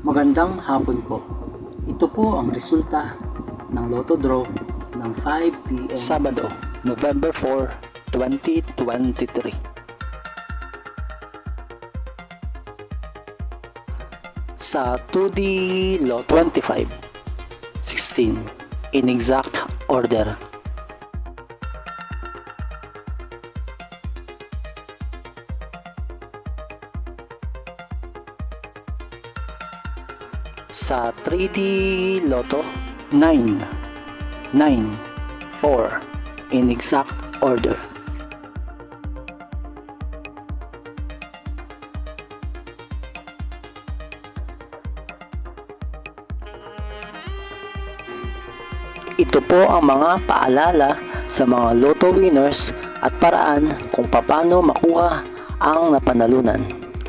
Magandang hapon po. Ito po ang resulta ng Lotto Draw ng 5 p.m. Sabado, November 4, 2023. Sa 2D Lot 25, 16 in exact order. Sa 3D Lotto 9, 9, 4 in exact order. Ito po ang mga paalala sa mga Lotto winners at paraan kung paano makuha ang napanalunan.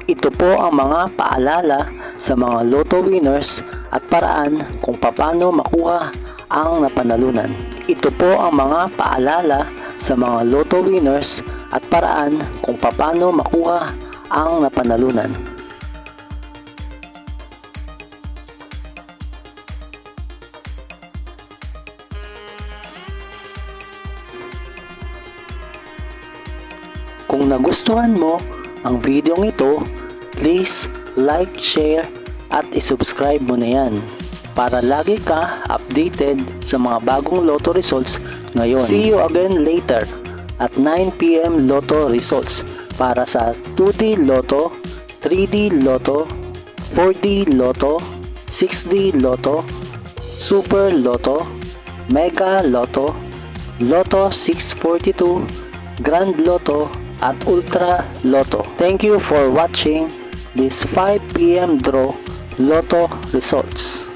Ito po ang mga paalala sa mga Lotto winners at paraan kung paano makuha ang napanalunan. Ito po ang mga paalala sa mga Lotto winners at paraan kung paano makuha ang napanalunan. Kung nagustuhan mo ang video ito, please like, share at isubscribe mo na yan para lagi ka updated sa mga bagong Lotto results ngayon. See you again later at 9 p.m. Lotto results para sa 2D Lotto, 3D Lotto, 4D Lotto, 6D Lotto, Super Lotto, Mega Lotto, Lotto 642, Grand Lotto at Ultra Lotto. Thank you for watching this 5 p.m. draw Lotto results.